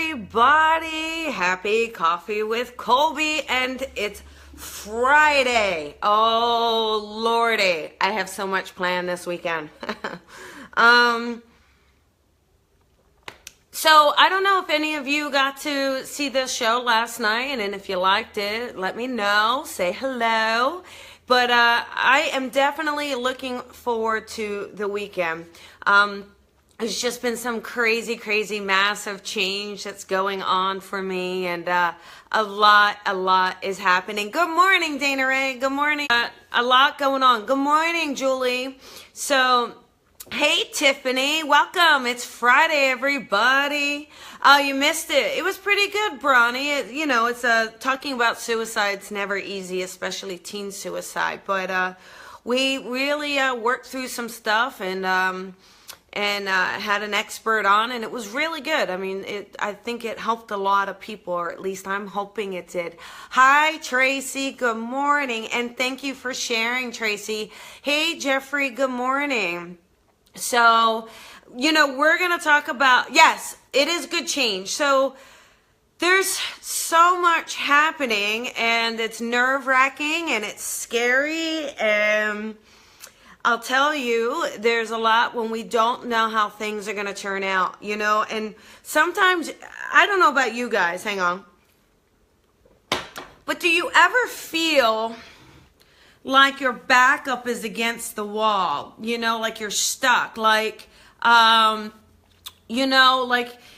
everybody. Happy Coffee with Colby, and it's Friday. Oh, Lordy. I have so much planned this weekend. So I don't know if any of you got to see this show last night, and if you liked it, let me know. Say hello. But I am definitely looking forward to the weekend. There's just been some crazy, massive change that's going on for me, and a lot is happening. Good morning, Dana Ray. Good morning. A lot going on. Good morning, Julie. So, hey, Tiffany. Welcome. It's Friday, everybody. Oh, you missed it. It was pretty good, Bronny. It's talking about suicide's never easy, especially teen suicide. But we really worked through some stuff and had an expert on, and it was really good. I mean, I think it helped a lot of people, or at least I'm hoping it did. Hi, Tracy. Good morning, and thank you for sharing, Tracy. Hey, Jeffrey. Good morning. So, we're going to talk about, yes, it is good change. So there's so much happening, and it's nerve-wracking, and it's scary, and I'll tell you, there's a lot when we don't know how things are going to turn out, and sometimes, I don't know about you guys, hang on, but do you ever feel like your backup is against the wall, like you're stuck, like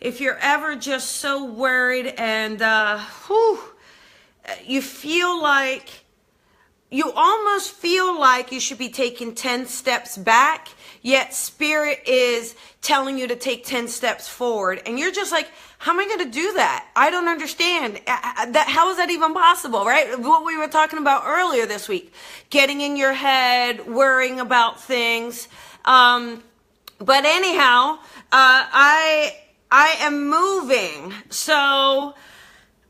if you're ever just so worried and, you almost feel like you should be taking 10 steps back, yet Spirit is telling you to take 10 steps forward. And you're just like, how am I going to do that? I don't understand. How is that even possible, right? What we were talking about earlier this week. Getting in your head, worrying about things. But anyhow, I am moving. So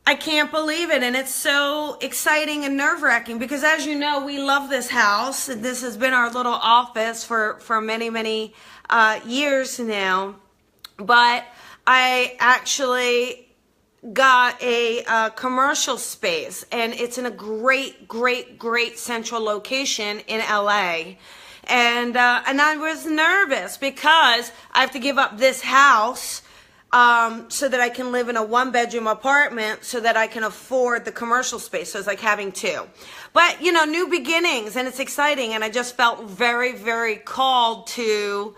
I can't believe it, and it's so exciting and nerve-wracking because, as you know, we love this house. This has been our little office for many years now, but I actually got a commercial space, and it's in a great central location in LA, and I was nervous because I have to give up this house so that I can live in a one-bedroom apartment so that I can afford the commercial space. So it's like having two. But, new beginnings, and it's exciting, and I just felt very called to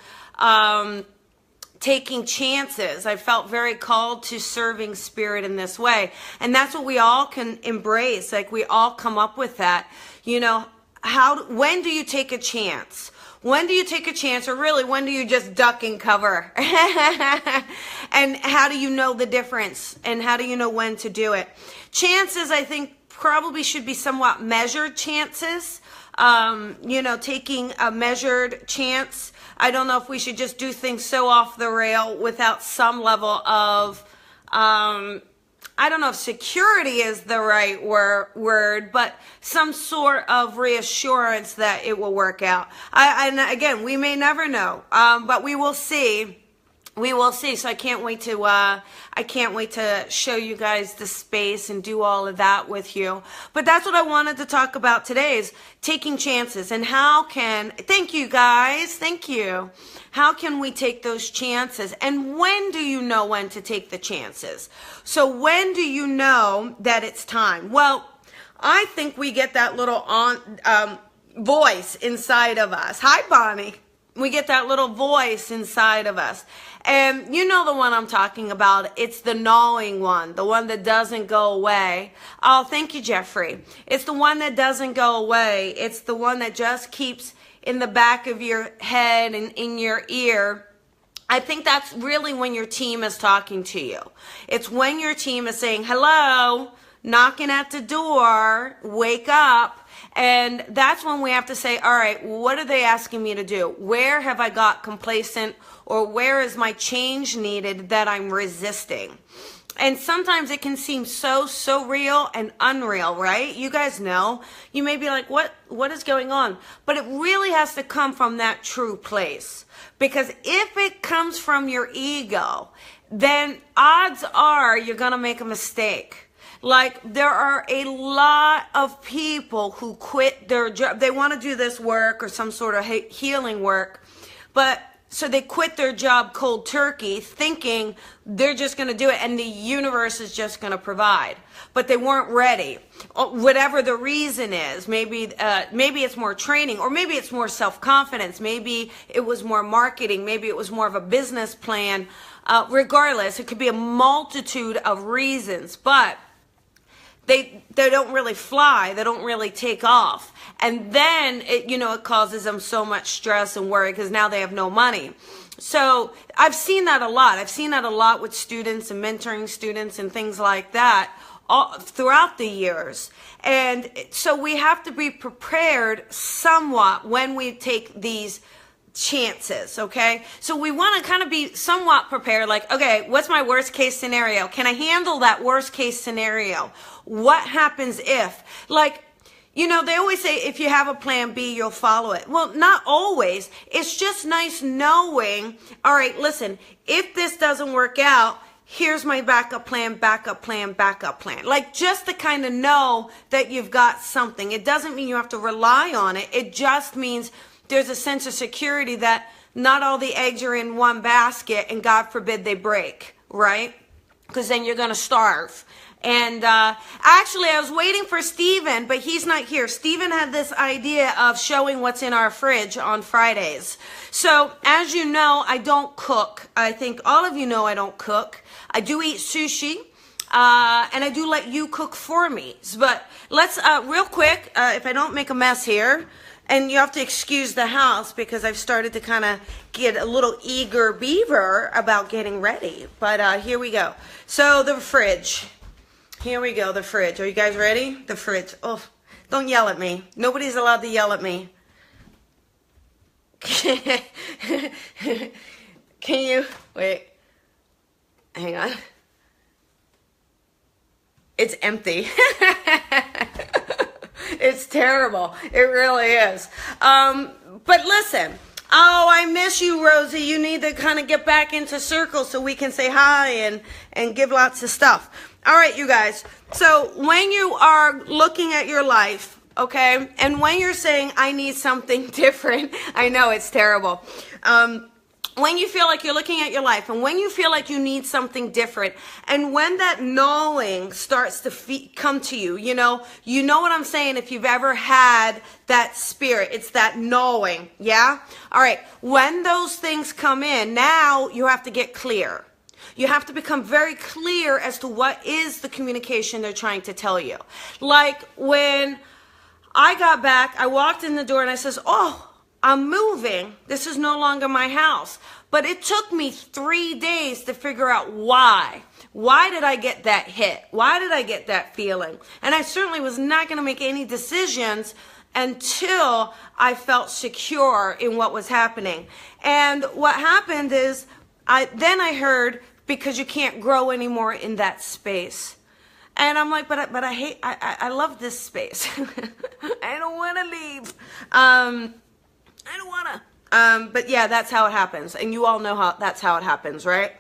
taking chances. I felt very called to serving Spirit in this way. And that's what we all can embrace. Like, we all come up with that. When do you take a chance? When do you take a chance, or really, when do you just duck and cover? And how do you know the difference? And how do you know when to do it? Chances, I think, probably should be somewhat measured chances. Taking a measured chance. I don't know if we should just do things so off the rail without some level of, I don't know if security is the right word, but some sort of reassurance that it will work out. And again, we may never know, but we will see. We will see. So I can't wait to show you guys the space and do all of that with you. But that's what I wanted to talk about today, is taking chances, and thank you guys. Thank you. How can we take those chances? And when do you know when to take the chances? So when do you know that it's time? Well, I think we get that little voice inside of us. Hi, Bonnie. We get that little voice inside of us. And you know the one I'm talking about. It's the gnawing one, the one that doesn't go away. Oh, thank you, Jeffrey. It's the one that doesn't go away. It's the one that just keeps in the back of your head and in your ear. I think that's really when your team is talking to you. It's when your team is saying, hello, knocking at the door, wake up. And that's when we have to say, all right, what are they asking me to do? Where have I got complacent, or where is my change needed that I'm resisting? And sometimes it can seem so real and unreal, right? You guys know. You may be like, what is going on? But it really has to come from that true place. Because if it comes from your ego, then odds are you're going to make a mistake. Like, there are a lot of people who quit their job. They want to do this work or some sort of healing work, but so they quit their job cold turkey, thinking they're just going to do it and the universe is just going to provide. But they weren't ready. Whatever the reason is, maybe it's more training, or maybe it's more self-confidence. Maybe it was more marketing. Maybe it was more of a business plan. Regardless, it could be a multitude of reasons, but they don't really fly. They don't really take off. And then it causes them so much stress and worry because now they have no money. So I've seen that a lot. I've seen that a lot with students and mentoring students and things like that all throughout the years. And so we have to be prepared somewhat when we take these chances, okay? So we want to kind of be somewhat prepared, like, okay, what's my worst case scenario? Can I handle that worst case scenario? What happens if? Like, they always say if you have a plan B, you'll follow it. Well, not always. It's just nice knowing, all right, listen, if this doesn't work out, here's my backup plan, backup plan, backup plan. Like, just to kind of know that you've got something. It doesn't mean you have to rely on it. It just means there's a sense of security that not all the eggs are in one basket and God forbid they break, right? Because then you're going to starve. And actually, I was waiting for Steven, but he's not here. Steven had this idea of showing what's in our fridge on Fridays. So, as you know, I don't cook. I think all of you know I don't cook. I do eat sushi, and I do let you cook for me. But let's, real quick, if I don't make a mess here, and you have to excuse the house because I've started to kind of get a little eager beaver about getting ready. But here we go. So, the fridge. Here we go, the fridge. Are you guys ready? The fridge. Oh, don't yell at me. Nobody's allowed to yell at me. Can you? Wait. Hang on. It's empty. It's terrible. It really is. But listen. Oh, I miss you, Rosie. You need to kind of get back into circle so we can say hi and give lots of stuff. All right, you guys. So when you are looking at your life, okay, and when you're saying, I need something different, I know it's terrible. When you feel like you're looking at your life and when you feel like you need something different and when that knowing starts to come to you, you know what I'm saying? If you've ever had that spirit, it's that knowing, yeah? All right, when those things come in, now you have to get clear. You have to become very clear as to what is the communication they're trying to tell you. Like when I got back, I walked in the door and I says, oh, I'm moving. This is no longer my house. But it took me 3 days to figure out why. Why did I get that hit? Why did I get that feeling? And I certainly was not going to make any decisions until I felt secure in what was happening. And what happened is then I heard, because you can't grow anymore in that space. And I'm like, but I love this space. I don't want to leave. I don't want to. But yeah, that's how it happens. And you all know that's how it happens, right?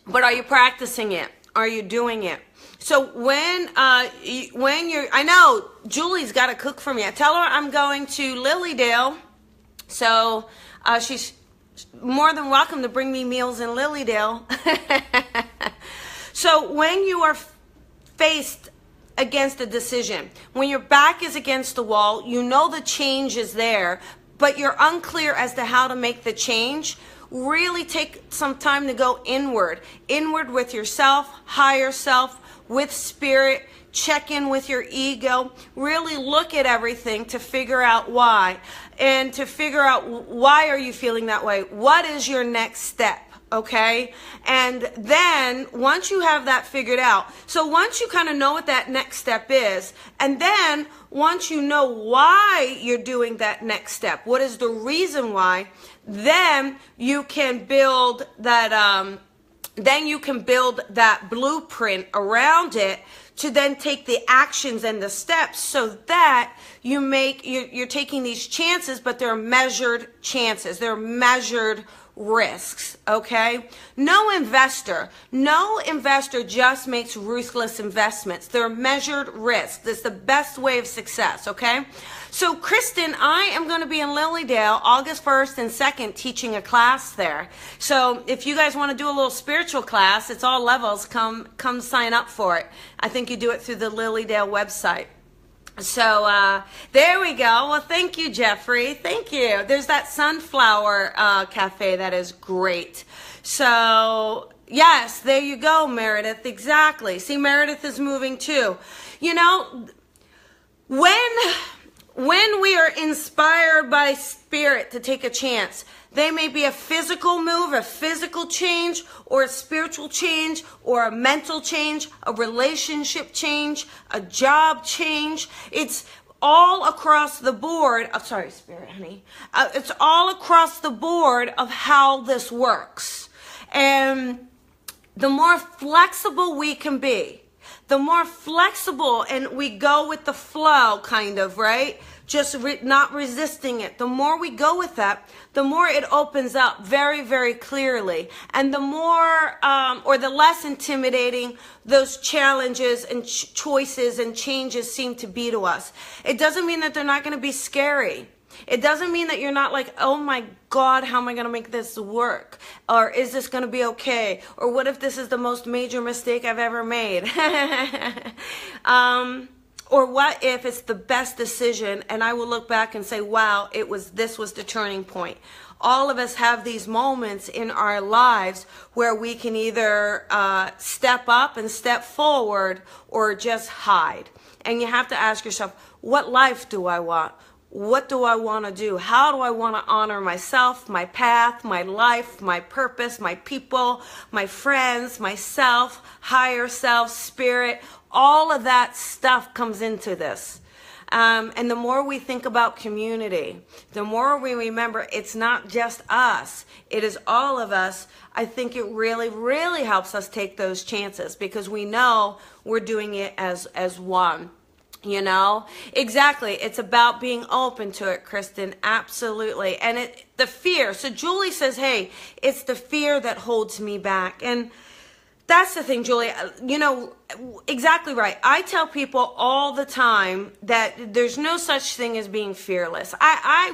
But are you practicing it? Are you doing it? So when you're, I know Julie's got to cook for me. I tell her I'm going to Lilydale. So she's more than welcome to bring me meals in Lilydale. So when you are faced against a decision, when your back is against the wall, you know the change is there, but you're unclear as to how to make the change, really take some time to go inward with yourself, higher self, with spirit, check in with your ego, really look at everything to figure out why, and to figure out why are you feeling that way? What is your next step? Okay, and then once you have that figured out, so once you kind of know what that next step is, and then once you know why you're doing that next step, what is the reason why, then you can build that then you can build that blueprint around it to then take the actions and the steps so that you're taking these chances, but they're measured chances. They're measured risks, okay? No investor just makes ruthless investments. They're measured risks. That's the best way of success, okay? So, Kristen, I am going to be in Lilydale August 1st and 2nd teaching a class there. So, if you guys want to do a little spiritual class, it's all levels, come sign up for it. I think you do it through the Lilydale website. So there we go. Well, thank you, Jeffrey. Thank you. There's that sunflower cafe that is great. So yes, there you go, Meredith. Exactly. See, Meredith is moving too. You know, when we are inspired by spirit to take a chance, they may be a physical move, a physical change, or a spiritual change, or a mental change, a relationship change, a job change. It's all across the board. Oh, sorry, Spirit, honey. It's all across the board of how this works. And the more flexible we can be, the more flexible and we go with the flow, kind of, right? Just not resisting it. The more we go with that, the more it opens up very, very clearly. And the more, or the less intimidating those challenges and choices and changes seem to be to us. It doesn't mean that they're not going to be scary. It doesn't mean that you're not like, oh my God, how am I going to make this work? Or is this going to be okay? Or what if this is the most major mistake I've ever made? Or what if it's the best decision and I will look back and say, wow, this was the turning point. All of us have these moments in our lives where we can either step up and step forward or just hide. And you have to ask yourself, what life do I want? What do I want to do? How do I want to honor myself, my path, my life, my purpose, my people, my friends, myself, higher self, spirit? All of that stuff comes into this. And the more we think about community, the more we remember it's not just us, it is all of us. I think it really, really helps us take those chances because we know we're doing it as one. You know, exactly. It's about being open to it, Kristen. Absolutely. And the fear. So Julie says, hey, it's the fear that holds me back. And that's the thing, Julie. You know, exactly right. I tell people all the time that there's no such thing as being fearless. I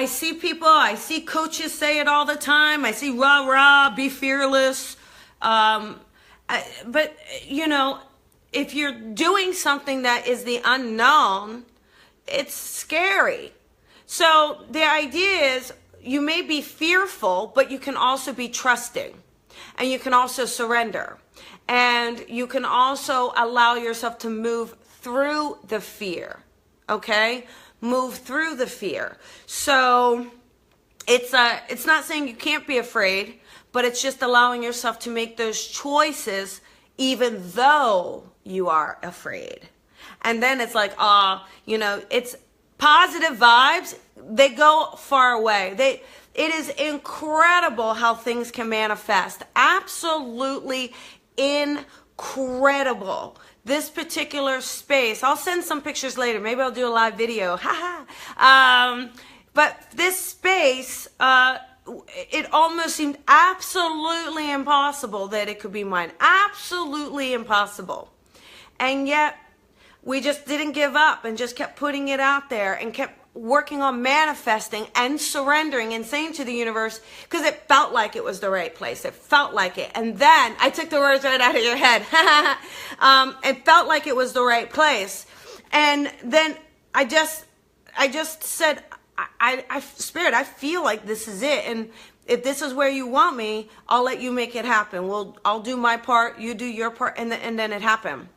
see people, I see coaches say it all the time. I see rah, rah, be fearless. But, you know, if you're doing something that is the unknown, it's scary. So the idea is you may be fearful, but you can also be trusting. And you can also surrender. And you can also allow yourself to move through the fear. Okay? Move through the fear. So it's not saying you can't be afraid, but it's just allowing yourself to make those choices even though you are afraid. And then it's like, you know, it's positive vibes. They go far away. It is incredible how things can manifest. Absolutely incredible. This particular space, I'll send some pictures later. Maybe I'll do a live video. But this space, it almost seemed absolutely impossible that it could be mine. Absolutely impossible. And yet, we just didn't give up and just kept putting it out there and kept working on manifesting and surrendering and saying to the universe, because it felt like it was the right place. It felt like it. And then, I took the words right out of your head. It felt like it was the right place. And then I just said, Spirit, I feel like this is it. And if this is where you want me, I'll let you make it happen. I'll do my part, you do your part, and then it happened.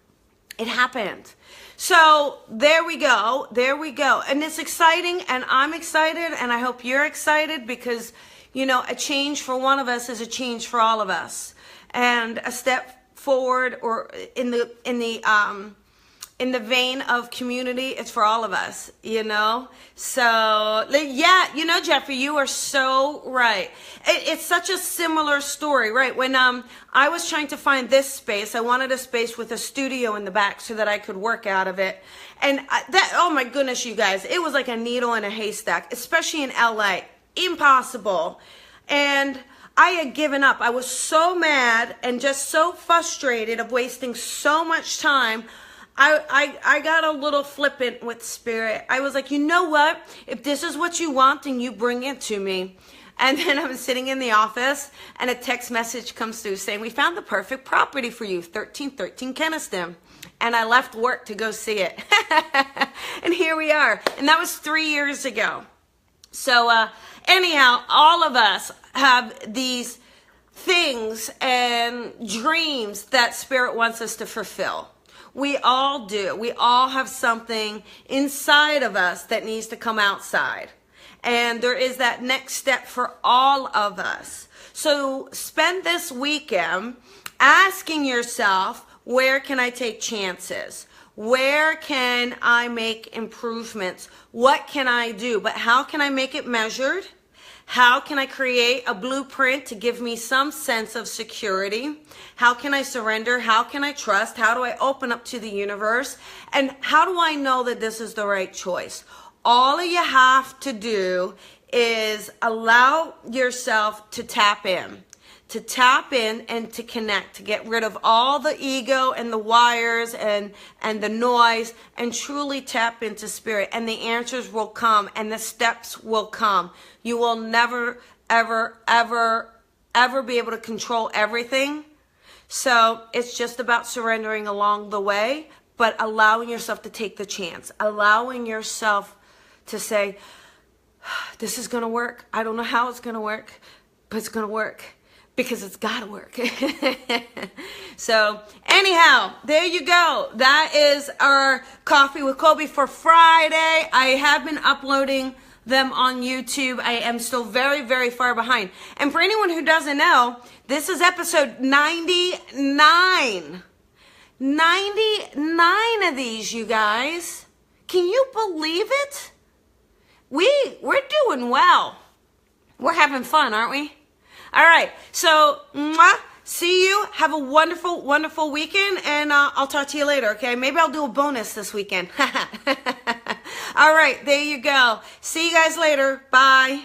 It happened. So there we go. There we go. And it's exciting, and I'm excited, and I hope you're excited because, you know, a change for one of us is a change for all of us. And a step forward or in the in the vein of community, it's for all of us, you know? So, yeah, you know, Jeffrey, you are so right. It's such a similar story, right? When I was trying to find this space, I wanted a space with a studio in the back so that I could work out of it. And oh my goodness, you guys, it was like a needle in a haystack, especially in LA. Impossible. And I had given up. I was so mad and just so frustrated of wasting so much time. I got a little flippant with Spirit. I was like, you know what? If this is what you want, then you bring it to me. And then I'm sitting in the office and a text message comes through saying, we found the perfect property for you, 1313 Keniston. And I left work to go see it. And here we are. And that was 3 years ago. So anyhow, all of us have these things and dreams that Spirit wants us to fulfill. We all do. We all have something inside of us that needs to come outside. And there is that next step for all of us. So spend this weekend asking yourself, where can I take chances? Where can I make improvements? What can I do? But how can I make it measured? How can I create a blueprint to give me some sense of security? How can I surrender? How can I trust? How do I open up to the universe? And how do I know that this is the right choice? All you have to do is allow yourself to tap in and to connect, to get rid of all the ego and the wires and the noise, and truly tap into Spirit. And the answers will come and the steps will come. You will never, ever, ever, ever be able to control everything. So it's just about surrendering along the way, but allowing yourself to take the chance, allowing yourself to say, this is going to work. I don't know how it's going to work, but it's going to work. Because it's got to work. So anyhow, there you go. That is our Coffee with Colby for Friday. I have been uploading them on YouTube. I am still very, very far behind. And for anyone who doesn't know, this is episode 99. 99 of these, you guys. Can you believe it? We're doing well. We're having fun, aren't we? All right, so see you. Have a wonderful, wonderful weekend, and I'll talk to you later, okay? Maybe I'll do a bonus this weekend. All right, there you go. See you guys later. Bye.